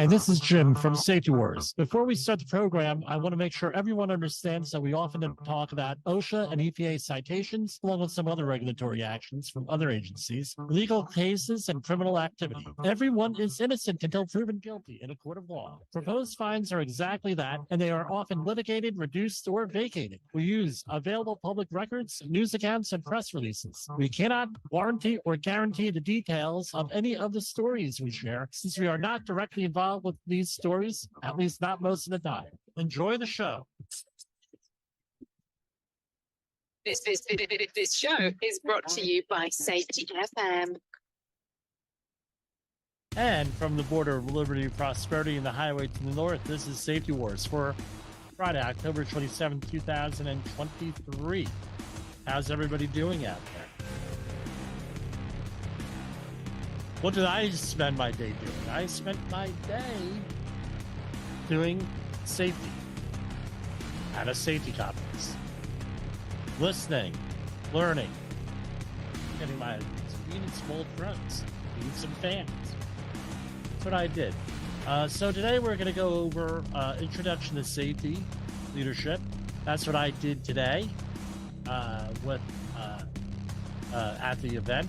Hi, this is Jim from Safety Wars. Before we start the program, I want to make sure everyone understands that we often talk about OSHA and EPA citations, along with some other regulatory actions from other agencies, legal cases, and criminal activity. Everyone is innocent until proven guilty in a court of law. Proposed fines are exactly that, and they are often litigated, reduced, or vacated. We use available public records, news accounts, and press releases. We cannot warranty or guarantee the details of any of the stories we share, since we are not directly involved with these stories, at least not most of the time. Enjoy the show. This show is brought to you by Safety FM. And from the border of liberty and prosperity and the highway to the north, this is Safety Wars for Friday, October 27, 2023. How's everybody doing out there? What did I spend my day doing? I spent my day doing safety at a safety conference. Listening, learning, getting my convenience small friends, eating some fans. That's what I did. So today we're going to go over introduction to safety leadership. That's what I did today at the event.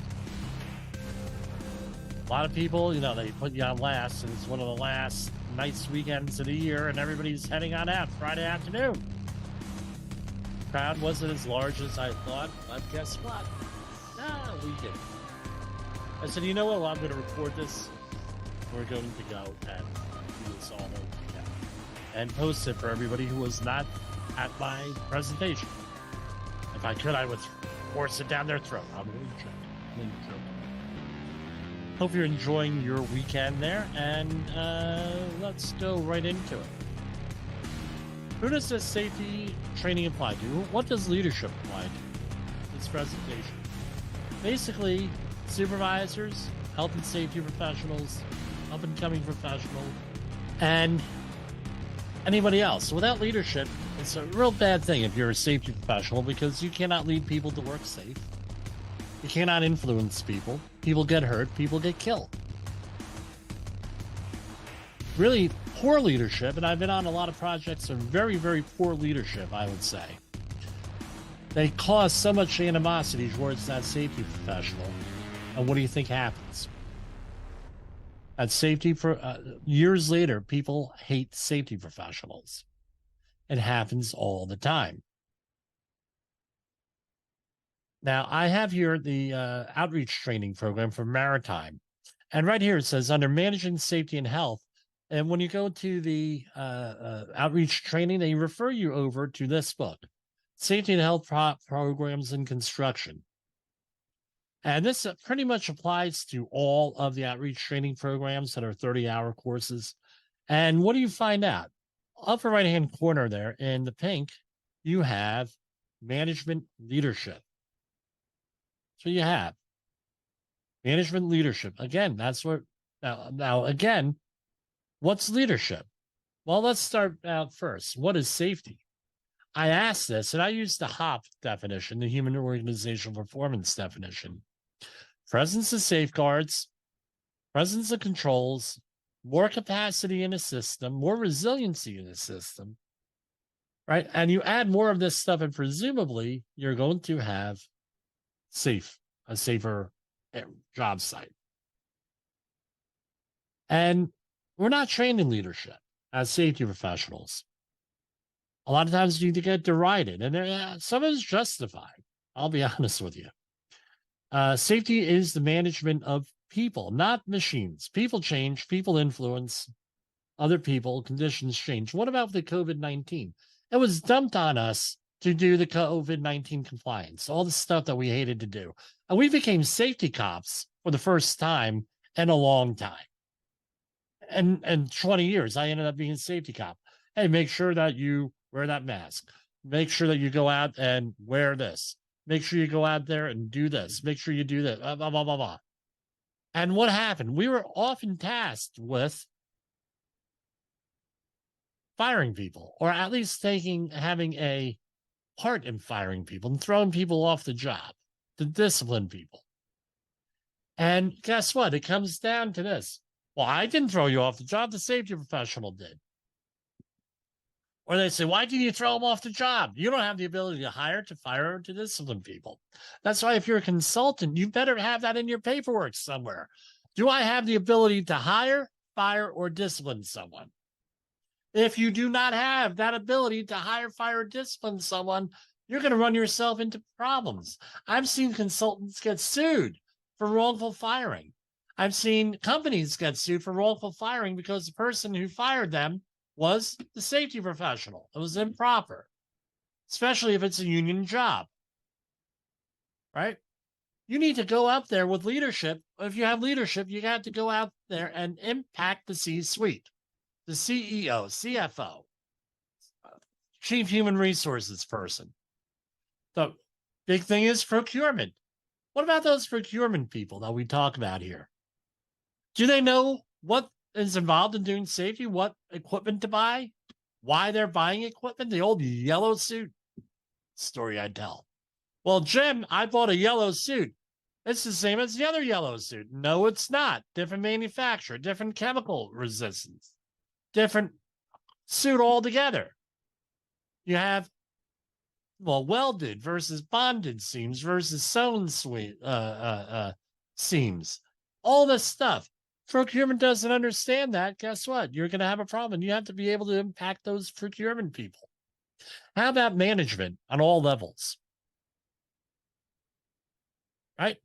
A lot of people, they put you on last, and it's one of the last nice weekends of the year, and everybody's heading on out Friday afternoon. Crowd wasn't as large as I thought, but guess what? No, we didn't. I said, you know what? Well, I'm going to record this. We're going to go and do this all over again and post it for everybody who was not at my presentation. If I could, I would force it down their throat. I'm going to joke. Hope you're enjoying your weekend there, and let's go right into it. Who does this safety training apply to? What does leadership apply to? This presentation. Basically, supervisors, health and safety professionals, up-and-coming professionals, and anybody else. Without leadership, it's a real bad thing if you're a safety professional, because you cannot lead people to work safe. You cannot influence people. People get hurt. People get killed. Really poor leadership, and I've been on a lot of projects of very, very poor leadership, I would say. They cause so much animosity towards that safety professional. And what do you think happens? At safety, years later, people hate safety professionals. It happens all the time. Now, I have here the outreach training program for Maritime. And right here it says under managing safety and health. And when you go to the outreach training, they refer you over to this book, Safety and Health Programs in Construction. And this pretty much applies to all of the outreach training programs that are 30-hour courses. And what do you find out? Upper right-hand corner there in the pink, you have management leadership. So you have management leadership. Again, that's what now again, what's leadership? Well, let's start out first. What is safety? I asked this, and I used the HOP definition, the Human Organizational Performance definition. Presence of safeguards, presence of controls, more capacity in a system, more resiliency in a system, right? And you add more of this stuff, and presumably you're going to have a safer job site. And we're not trained in leadership as safety professionals. A lot of times you get derided, and some of it is justified. I'll be honest with you. Safety is the management of people, not machines. People change, people influence other people, conditions change. What about the COVID-19? It was dumped on us to do the COVID-19 compliance, all the stuff that we hated to do. And we became safety cops for the first time in a long time. And 20 years, I ended up being a safety cop. Hey, make sure that you wear that mask. Make sure that you go out and wear this. Make sure you go out there and do this. Make sure you do that. Blah, blah, blah, blah, blah. And what happened? We were often tasked with firing people, or at least having a part in firing people and throwing people off the job to discipline people. And guess what? It comes down to this. Well, I didn't throw you off the job. The safety professional did. Or they say, why did you throw them off the job? You don't have the ability to hire, to fire, or to discipline people. That's why if you're a consultant, you better have that in your paperwork somewhere. Do I have the ability to hire, fire, or discipline someone? If you do not have that ability to hire, fire, or discipline someone, you're going to run yourself into problems. I've seen consultants get sued for wrongful firing. I've seen companies get sued for wrongful firing because the person who fired them was the safety professional. It was improper, especially if it's a union job, right? You need to go out there with leadership. If you have leadership, you got to go out there and impact the C-suite, the CEO, CFO, chief human resources person. The big thing is procurement. What about those procurement people that we talk about here? Do they know what is involved in doing safety, what equipment to buy, why they're buying equipment? The old yellow suit story I tell. Well, Jim, I bought a yellow suit. It's the same as the other yellow suit. No, it's not. Different manufacturer, different chemical resistance, different suit altogether. You have, well, welded versus bonded seams versus sewn seams. All this stuff. Procurement doesn't understand that. Guess what? You're going to have a problem. You have to be able to impact those procurement people. How about management on all levels? Right?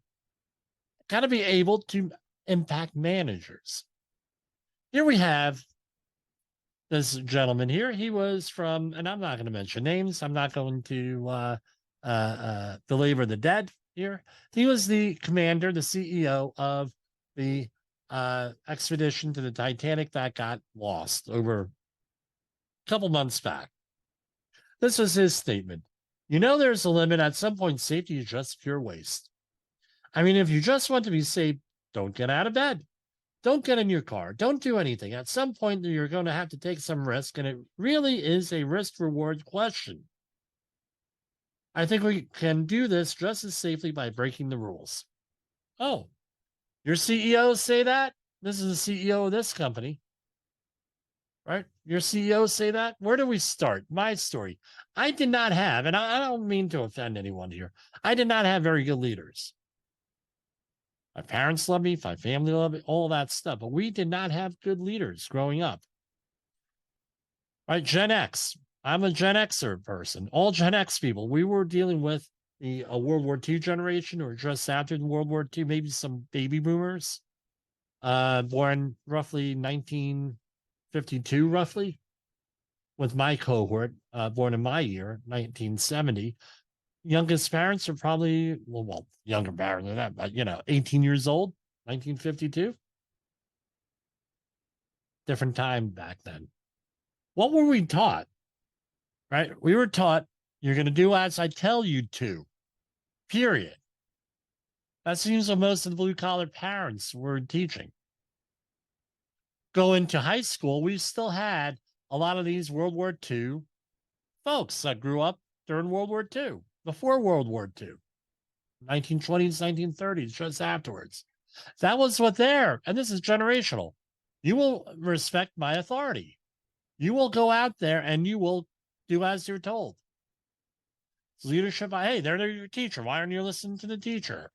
Got to be able to impact managers. Here we have this gentleman here. He was from, and I'm not going to mention names. I'm not going to belabor the dead here. He was the commander, the CEO of the expedition to the Titanic that got lost over a couple months back. This was his statement. You know, there's a limit. At some point, safety is just pure waste. I mean, if you just want to be safe, don't get out of bed. Don't get in your car. Don't do anything. At some point, you're going to have to take some risk, and it really is a risk-reward question. I think we can do this just as safely by breaking the rules. Oh, your CEOs say that? This is the CEO of this company, right? Your CEOs say that? Where do we start? My story. I did not have, and I don't mean to offend anyone here, I did not have very good leaders. My parents love me, my family love me, all that stuff, but we did not have good leaders growing up. Right? Gen X. I'm a Gen Xer person. All Gen X people, we were dealing with the World War II generation or just after the World War II, maybe some baby boomers, born roughly 1952, roughly, with my cohort, born in my year, 1970. Youngest parents are probably, well, younger parents than that, but, 18 years old, 1952. Different time back then. What were we taught? Right? We were taught you're going to do as I tell you to, period. That seems what most of the blue collar parents were teaching. Go into high school, we still had a lot of these World War II folks that grew up during World War II, before World War II, 1920s, 1930s, just afterwards. That was what there, and this is generational. You will respect my authority. You will go out there and you will do as you're told. It's leadership. Hey, they're your teacher. Why aren't you listening to the teacher?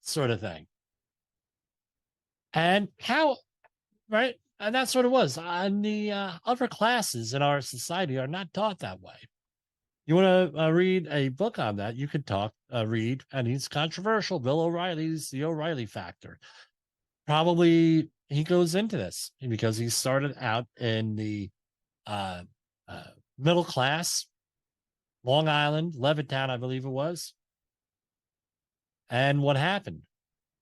Sort of thing. And how, right? And that's what it was. And the upper classes in our society are not taught that way. You want to read a book on that, you could read, and he's controversial. Bill O'Reilly's The O'Reilly Factor. Probably he goes into this because he started out in the middle class, Long Island, Levittown, I believe it was. And what happened?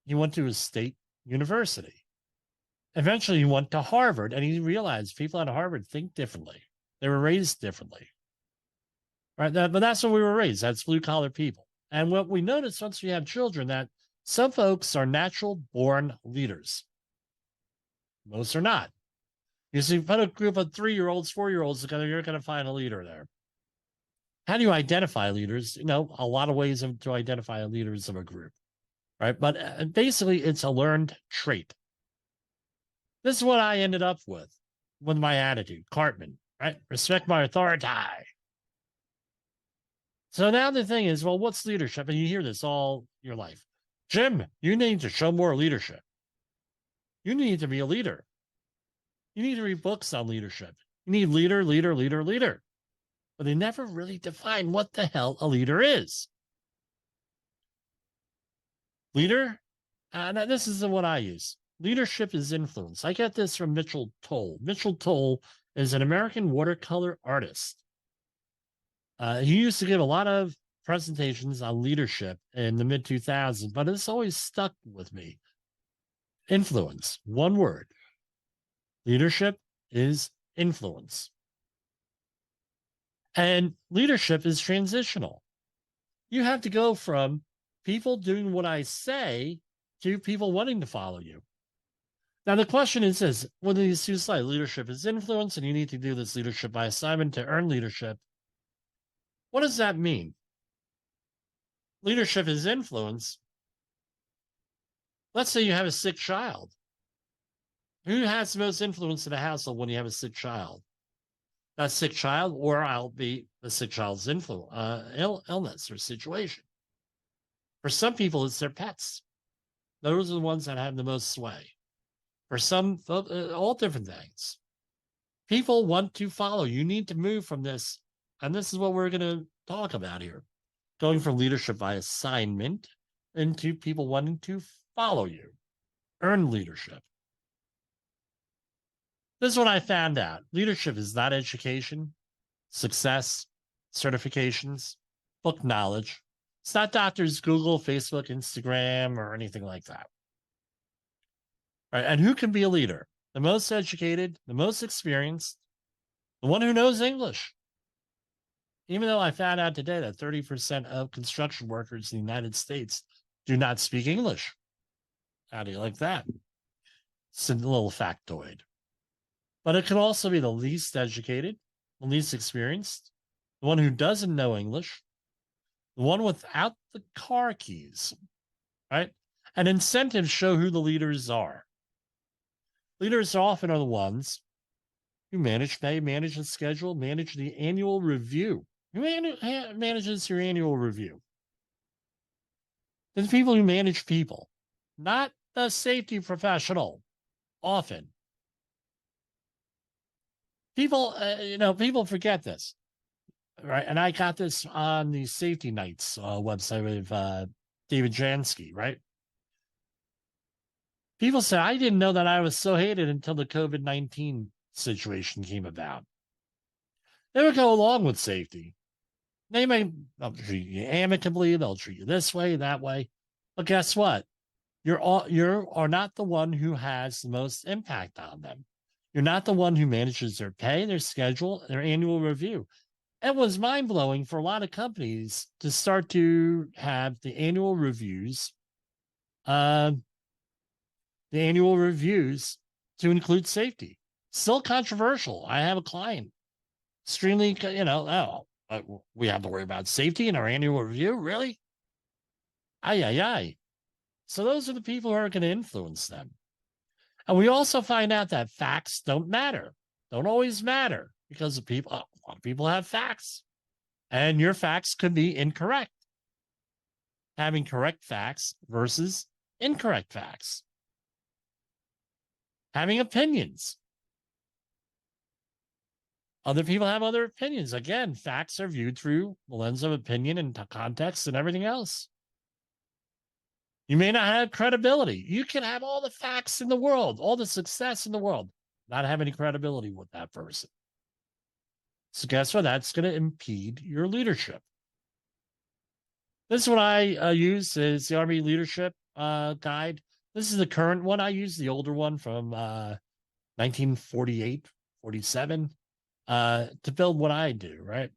He went to a state university. Eventually, he went to Harvard, and he realized people at Harvard think differently. They were raised differently. Right? But that's what we were raised. That's blue-collar people. And what we notice once we have children, that some folks are natural-born leaders. Most are not. You see, put a group of 3-year-olds, 4-year-olds together, you're going to find a leader there. How do you identify leaders? A lot of ways to identify leaders of a group, right? But basically, it's a learned trait. This is what I ended up with my attitude. Cartman, right? Respect my authority. So now the thing is, well, what's leadership? And you hear this all your life. Jim, you need to show more leadership. You need to be a leader. You need to read books on leadership. You need leader, leader, leader, leader. But they never really define what the hell a leader is. Leader, and this is what I use. Leadership is influence. I get this from Mitchell Toll. Mitchell Toll is an American watercolor artist. He used to give a lot of presentations on leadership in the mid 2000s, but it's always stuck with me. Influence, one word. Leadership is influence. And leadership is transitional. You have to go from people doing what I say to people wanting to follow you. Now, the question is this, when these two slides, leadership is influence, and you need to do this leadership by assignment to earn leadership. What does that mean? Leadership is influence. Let's say you have a sick child. Who has the most influence in the household when you have a sick child? That sick child, or I'll be the sick child's illness or situation. For some people, it's their pets. Those are the ones that have the most sway. For some, all different things. People want to follow. You need to move from this. And this is what we're going to talk about here. Going from leadership by assignment into people wanting to follow you. Earn leadership. This is what I found out. Leadership is not education, success, certifications, book knowledge. It's not doctors, Google, Facebook, Instagram, or anything like that. All right, and who can be a leader? The most educated, the most experienced, the one who knows English. Even though I found out today that 30% of construction workers in the United States do not speak English. How do you like that? It's a little factoid. But it could also be the least educated, the least experienced, the one who doesn't know English, the one without the car keys, right? And incentives show who the leaders are. Leaders often are the ones who manage pay, manage the schedule, manage the annual review. Who manages your annual review? The people who manage people, not the safety professional, often. People, people forget this, right? And I got this on the Safety Nights website with David Jansky, right? People say, I didn't know that I was so hated until the COVID-19 situation came about. They would go along with safety. They'll treat you amicably, they'll treat you this way, that way. But guess what? You are not the one who has the most impact on them. You're not the one who manages their pay, their schedule, their annual review. It was mind-blowing for a lot of companies to start to have the annual reviews, to include safety. Still controversial. I have a client, extremely, we have to worry about safety in our annual review? Really? Aye. So those are the people who are going to influence them. And we also find out that facts don't always matter, because a lot of people have facts. And your facts could be incorrect. Having correct facts versus incorrect facts. Having opinions. Other people have other opinions. Again, facts are viewed through the lens of opinion and context and everything else. You may not have credibility. You can have all the facts in the world, all the success in the world, not have any credibility with that person. So guess what? That's going to impede your leadership. This is what I use is the Army Leadership Guide. This is the current one. I use the older one from 1948, 47. To build what I do, right?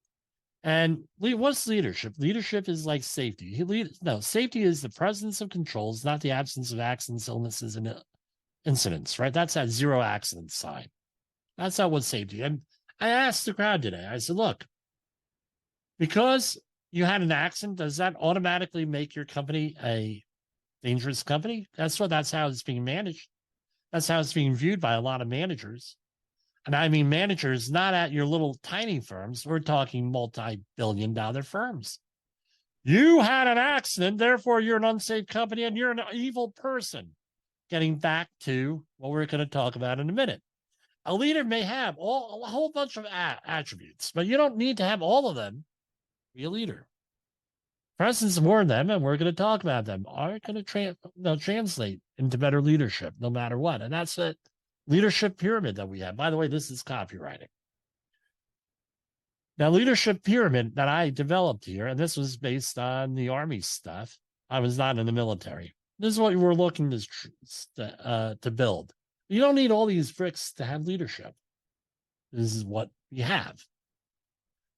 And what's leadership? Leadership is like safety. Safety is the presence of controls, not the absence of accidents, illnesses, and incidents, right? That's that zero accident sign. That's not what safety. And I asked the crowd today, I said, look, because you had an accident, does that automatically make your company a dangerous company? That's how it's being managed. That's how it's being viewed by a lot of managers. And I mean managers not at your little tiny firms. We're talking multi-billion-dollar firms. You had an accident, therefore you're an unsafe company and you're an evil person. Getting back to what we're going to talk about in a minute. A leader may have a whole bunch of attributes, but you don't need to have all of them to be a leader. For instance, more of them, and we're going to talk about them, are going to translate into better leadership no matter what. And that's the leadership pyramid that we have. By the way, this is copywriting. Now, leadership pyramid that I developed here, and this was based on the Army stuff. I was not in the military. This is what we were looking to build. You don't need all these bricks to have leadership. This is what you have.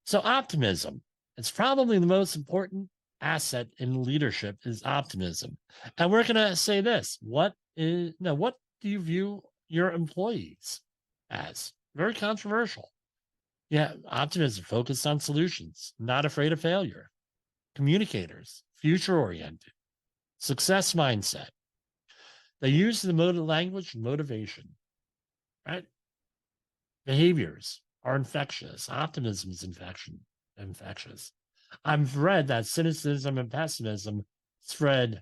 So optimism. It's probably the most important asset in leadership is optimism. And we're going to say this. What do you view your employees as? Very controversial. Yeah, optimism, focused on solutions, not afraid of failure. Communicators, future-oriented. Success mindset. They use the language motivation, right? Behaviors are infectious. Optimism is infectious. I've read that cynicism and pessimism spread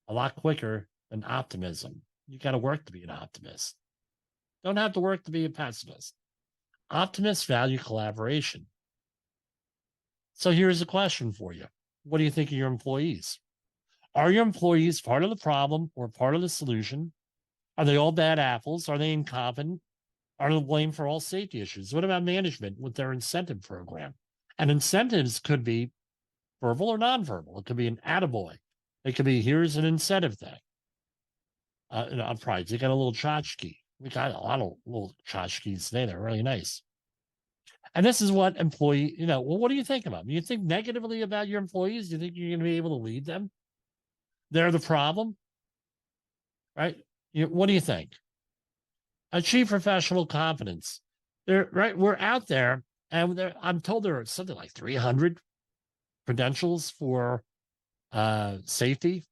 a lot quicker than optimism. You got to work to be an optimist. Don't have to work to be a pessimist. Optimists value collaboration. So here's a question for you. What do you think of your employees? Are your employees part of the problem or part of the solution? Are they all bad apples? Are they incompetent? Are they blamed for all safety issues? What about management with their incentive program? And incentives could be verbal or nonverbal. It could be an attaboy. It could be, here's an incentive thing. I'm proud. You got a little tchotchke. We got a lot of little tchotchkes today. They're really nice. And this is what what do you think about them? Do you think negatively about your employees? Do you think you're going to be able to lead them? They're the problem, right? What do you think? Achieve professional confidence. We're out there, and I'm told there are something like 300 credentials for safety.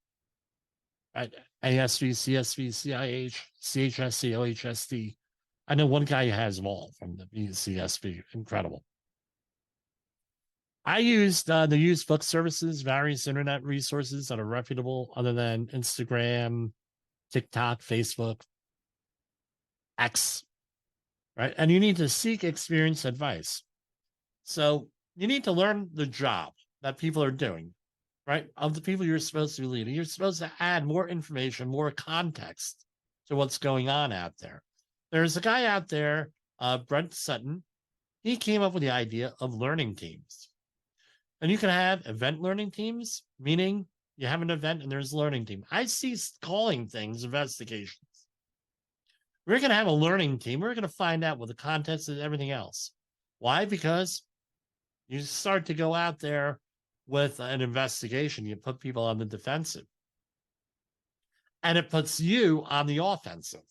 Right? ASV, CSV, CIH, CHSC, OHSD. I know one guy who has them all from the CSV. Incredible. I used the used book services, various internet resources that are reputable other than Instagram, TikTok, Facebook, X, right? And you need to seek experience advice. So you need to learn the job that people are doing, right? Of the people you're supposed to be leading. You're supposed to add more information, more context to what's going on out there. There's a guy out there, Brent Sutton. He came up with the idea of learning teams. And you can have event learning teams, meaning you have an event and there's a learning team. I see calling things investigations. We're going to have a learning team. We're going to find out what the context is, everything else. Why? Because you start to go out there with an investigation. You put people on the defensive. And it puts you on the offensive.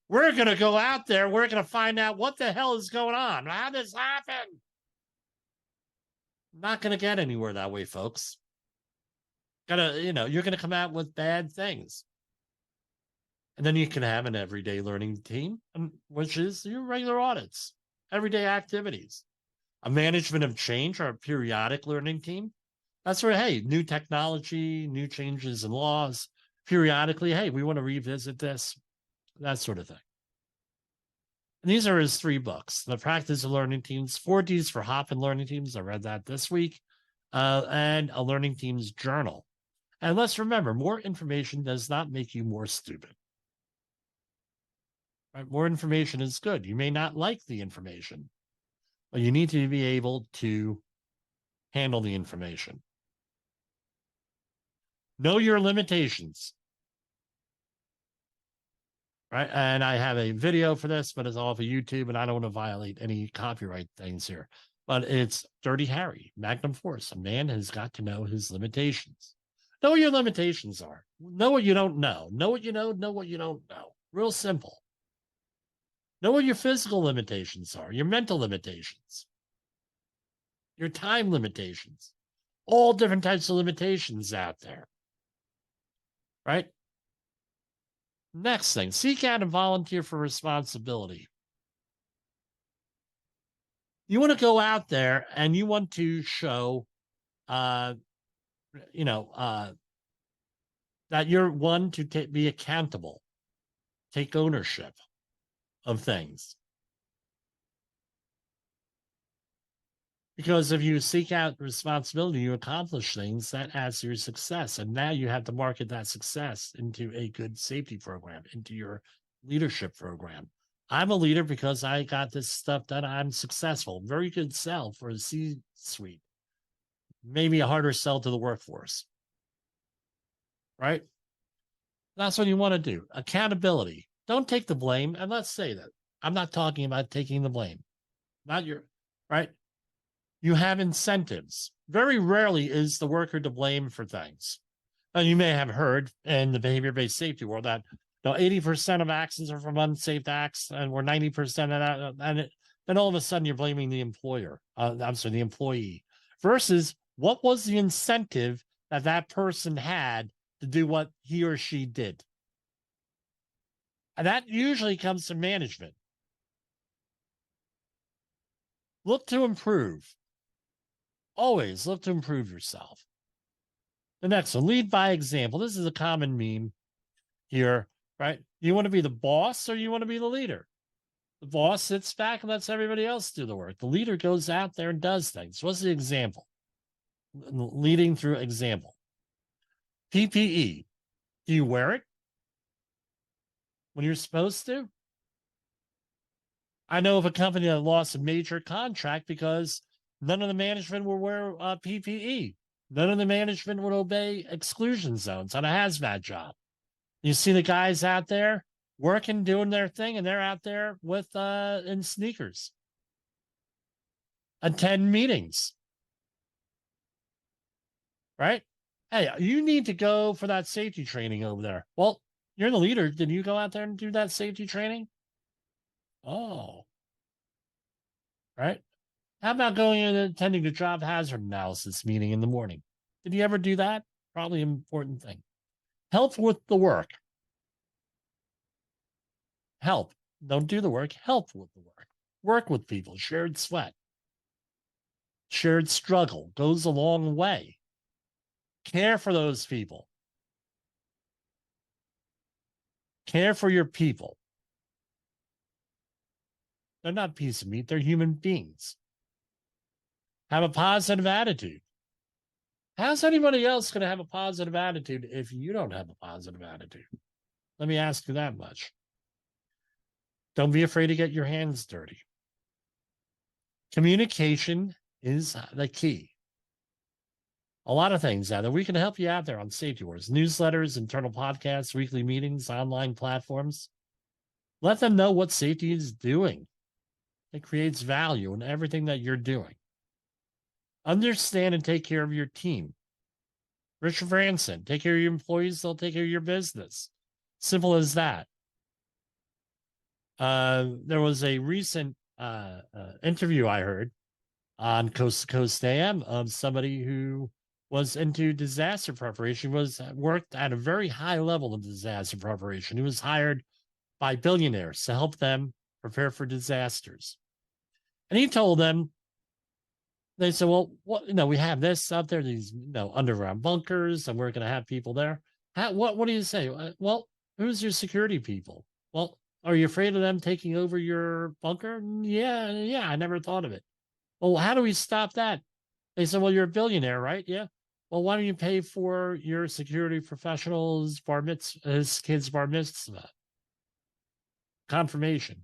We're going to go out there. We're going to find out what the hell is going on. How did this happen? Not going to get anywhere that way, folks. You're going to come out with bad things. And then you can have an everyday learning team, which is your regular audits, everyday activities. A management of change or a periodic learning team. That's where, hey, new technology, new changes in laws, periodically, hey, we want to revisit this, that sort of thing. And these are his 3 books. The Practice of Learning Teams, 4 Ds for Hop and Learning Teams. I read that this week. And a Learning Teams Journal. And let's remember, more information does not make you more stupid. Right? More information is good. You may not like the information, but you need to be able to handle the information. Know your limitations. Right. And I have a video for this, but it's off of YouTube, and I don't want to violate any copyright things here. But it's Dirty Harry, Magnum Force. A man has got to know his limitations. Know what your limitations are. Know what you don't know. Know what you know what you don't know. Real simple. Know what your physical limitations are, your mental limitations, your time limitations, all different types of limitations out there. Right? Next thing, seek out and volunteer for responsibility. You want to go out there and you want to show, uh, you know, that you're one to be accountable, take ownership of things. Because if you seek out responsibility, you accomplish things that adds to your success. And now you have to market that success into a good safety program, into your leadership program. I'm a leader because I got this stuff done. I'm successful. Very good sell for the C-suite. Maybe a harder sell to the workforce. Right? That's what you want to do. Accountability. Don't take the blame. And let's say that. I'm not talking about taking the blame. Not your, right? You have incentives. Very rarely is the worker to blame for things. And you may have heard in the behavior-based safety world that 80% of accidents are from unsafe acts, and we're 90% of that. And then all of a sudden you're blaming the employer. The employee. Versus what was the incentive that that person had to do what he or she did? And that usually comes from management. Look to improve. Always look to improve yourself. The next one, lead by example. This is a common meme here, right? You want to be the boss or you want to be the leader? The boss sits back and lets everybody else do the work. The leader goes out there and does things. What's the example? Leading through example. PPE. Do you wear it when you're supposed to? I know of a company that lost a major contract because none of the management will wear PPE. None of the management would obey exclusion zones on a hazmat job. You see the guys out there working, doing their thing, and they're out there with in sneakers. Attend meetings. Right? Hey, you need to go for that safety training over there. Well, you're the leader. Did you go out there and do that safety training? Oh. Right? How about going and attending the job hazard analysis meeting in the morning? Did you ever do that? Probably an important thing. Help with the work. Help. Don't do the work. Help with the work. Work with people. Shared sweat. Shared struggle goes a long way. Care for those people. Care for your people. They're not piece of meat. They're human beings. Have a positive attitude. How's anybody else going to have a positive attitude if you don't have a positive attitude? Let me ask you that much. Don't be afraid to get your hands dirty. Communication is the key. A lot of things out there. We can help you out there on Safety Wars. Newsletters, internal podcasts, weekly meetings, online platforms. Let them know what safety is doing. It creates value in everything that you're doing. Understand and take care of your team. Richard Branson, take care of your employees, they'll take care of your business. Simple as that. There was a recent interview I heard on Coast to Coast AM of somebody who was into disaster preparation, worked at a very high level of disaster preparation. He was hired by billionaires to help them prepare for disasters. And he told them, they said, well, we have this out there, these, underground bunkers, and we're going to have people there. What do you say? Well, who's your security people? Well, are you afraid of them taking over your bunker? Yeah, I never thought of it. Well, how do we stop that? They said, well, you're a billionaire, right? Yeah. Well, why don't you pay for your security professional's his kid's bar mitzvah confirmation?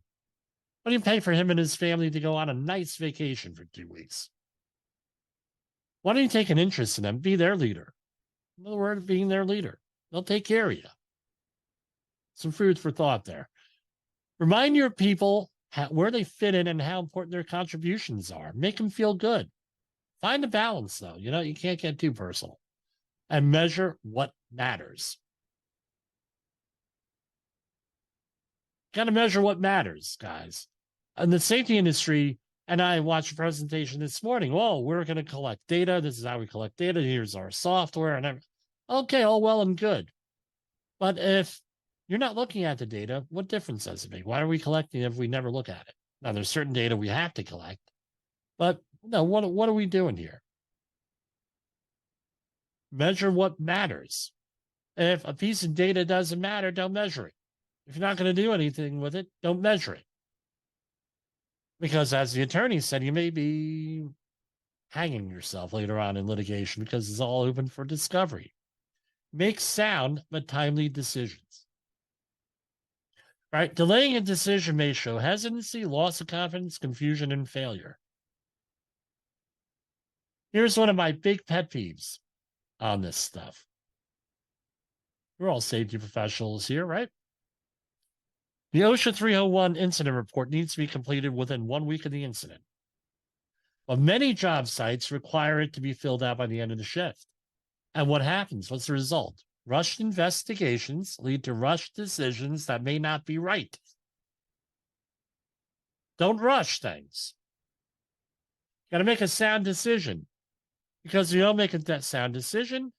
Why don't you pay for him and his family to go on a nice vacation for 2 weeks? Why don't you take an interest in them? Be their leader. In other words, being their leader. They'll take care of you. Some food for thought there. Remind your people where they fit in and how important their contributions are. Make them feel good. Find a balance, though. You can't get too personal. And measure what matters. Got to measure what matters, guys. In the safety industry, and I watched a presentation this morning. Well, we're going to collect data. This is how we collect data. Here's our software and everything. Okay, all well and good. But if You're not looking at the data. What difference does it make? Why are we collecting if we never look at it? Now, there's certain data we have to collect, but no, what are we doing here? Measure what matters. If a piece of data doesn't matter, don't measure it. If you're not going to do anything with it, don't measure it. Because as the attorney said, you may be hanging yourself later on in litigation because it's all open for discovery. Make sound but timely decisions. Right? Delaying a decision may show hesitancy, loss of confidence, confusion, and failure. Here's one of my big pet peeves on this stuff. We're all safety professionals here, right? The OSHA 301 incident report needs to be completed within 1 week of the incident. But many job sites require it to be filled out by the end of the shift. And what happens? What's the result? Rushed investigations lead to rushed decisions that may not be right. Don't rush things. Got to make a sound decision. Because if you don't make a sound decision,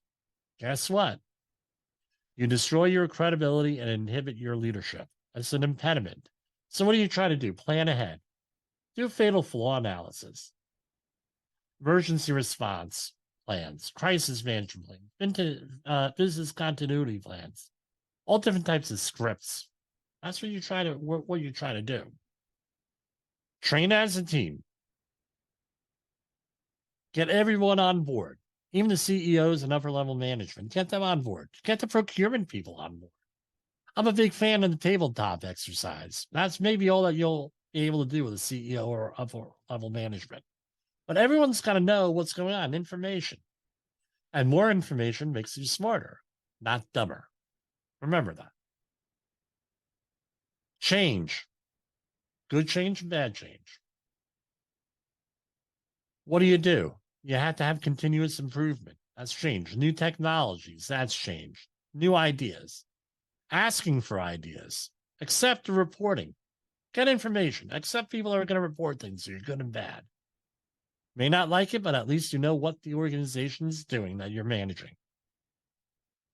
guess what? You destroy your credibility and inhibit your leadership. That's an impediment. So what do you try to do? Plan ahead. Do fatal flaw analysis. Emergency response plans, crisis management plans, business continuity plans, all different types of scripts. That's what you try to do. Train as a team. Get everyone on board, even the CEOs and upper level management. Get them on board. Get the procurement people on board. I'm a big fan of the tabletop exercise. That's maybe all that you'll be able to do with a CEO or upper level management. But everyone's got to know what's going on, information. And more information makes you smarter, not dumber. Remember that. Change. Good change and bad change. What do? You have to have continuous improvement. That's change. New technologies. That's change. New ideas. Asking for ideas. Accept the reporting. Get information. Accept people are going to report things to you, good and bad. May not like it, but at least you know what the organization is doing that you're managing.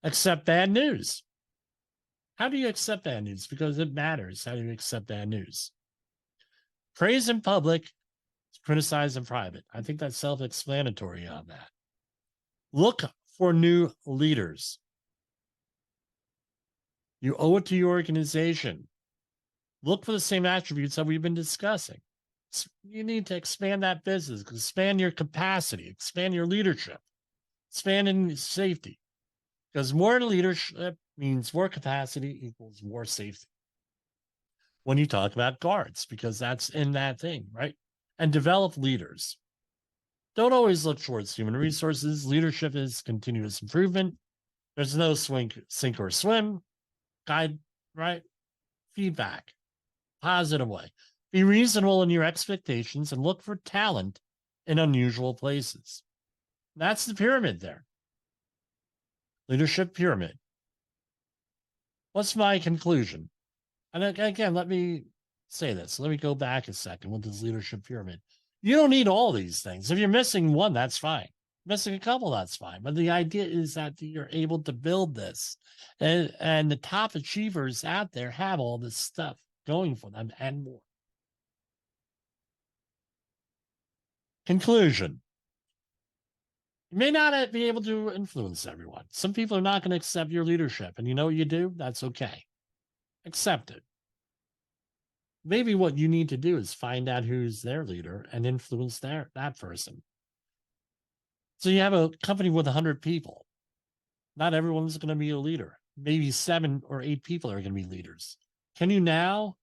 Accept bad news. How do you accept bad news? Because it matters. How do you accept bad news? Praise in public, criticize in private. I think that's self-explanatory on that. Look for new leaders. You owe it to your organization. Look for the same attributes that we've been discussing. You need to expand that business, expand your capacity, expand your leadership, expand in safety. Because more leadership means more capacity equals more safety. When you talk about guards, because that's in that thing, right? And develop leaders. Don't always look towards human resources. Leadership is continuous improvement. There's no sink or swim. Guide, right? Feedback, positive way. Be reasonable in your expectations and look for talent in unusual places. That's the pyramid there. Leadership pyramid. What's my conclusion? And again, let me say this. Let me go back a second with this leadership pyramid. You don't need all these things. If you're missing one, that's fine. Missing a couple, that's fine. But the idea is that you're able to build this. And the top achievers out there have all this stuff going for them and more. Conclusion. You may not be able to influence everyone. Some people are not going to accept your leadership. And you know what you do? That's okay. Accept it. Maybe what you need to do is find out who's their leader and influence that person. So you have a company with 100 people. Not everyone's going to be a leader. Maybe 7 or 8 people are going to be leaders. Can you now?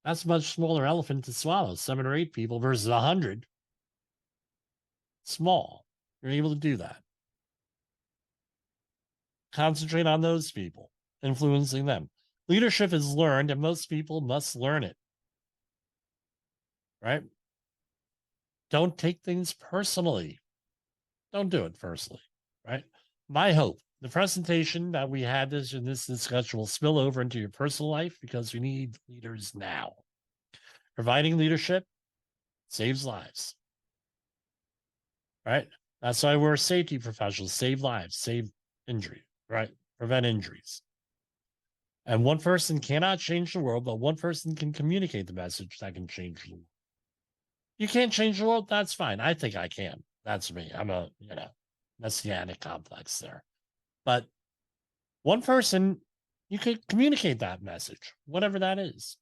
That's a much smaller elephant to swallow. 7 or 8 people versus 100. Small. You're able to do that. Concentrate on those people, influencing them. Leadership is learned, and most people must learn it. Right? Don't take things personally. Don't do it personally. Right? My hope, the presentation that we had in this discussion will spill over into your personal life because we need leaders now. Providing leadership saves lives. Right? That's why we're safety professionals. Save lives, save injury, right? Prevent injuries. And one person cannot change the world, but one person can communicate the message that can change the world. You can't change the world? That's fine. I think I can. That's me. I'm a, messianic complex there. But one person, you could communicate that message, whatever that is.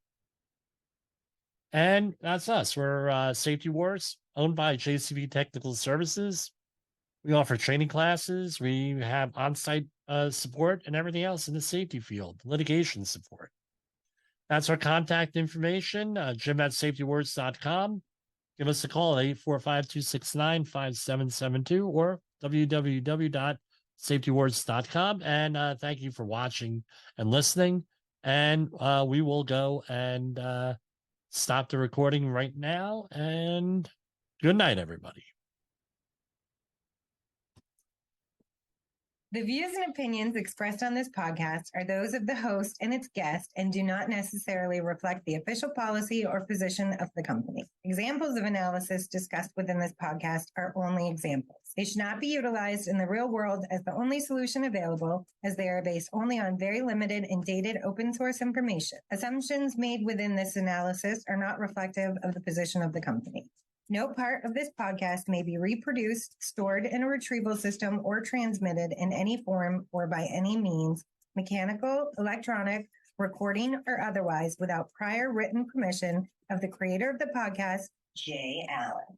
And that's us. We're Safety Wars, owned by JCB Technical Services. We offer training classes. We have on-site support and everything else in the safety field, litigation support. That's our contact information, jim@safetywords.com. Give us a call at 845-269-5772 or www.safetywords.com. And thank you for watching and listening. And we will go and stop the recording right now. And good night, everybody. The views and opinions expressed on this podcast are those of the host and its guest and do not necessarily reflect the official policy or position of the company. Examples of analysis discussed within this podcast are only examples. They should not be utilized in the real world as the only solution available, as they are based only on very limited and dated open source information. Assumptions made within this analysis are not reflective of the position of the company. No part of this podcast may be reproduced, stored in a retrieval system, or transmitted in any form or by any means, mechanical, electronic, recording, or otherwise, without prior written permission of the creator of the podcast, Jay Allen.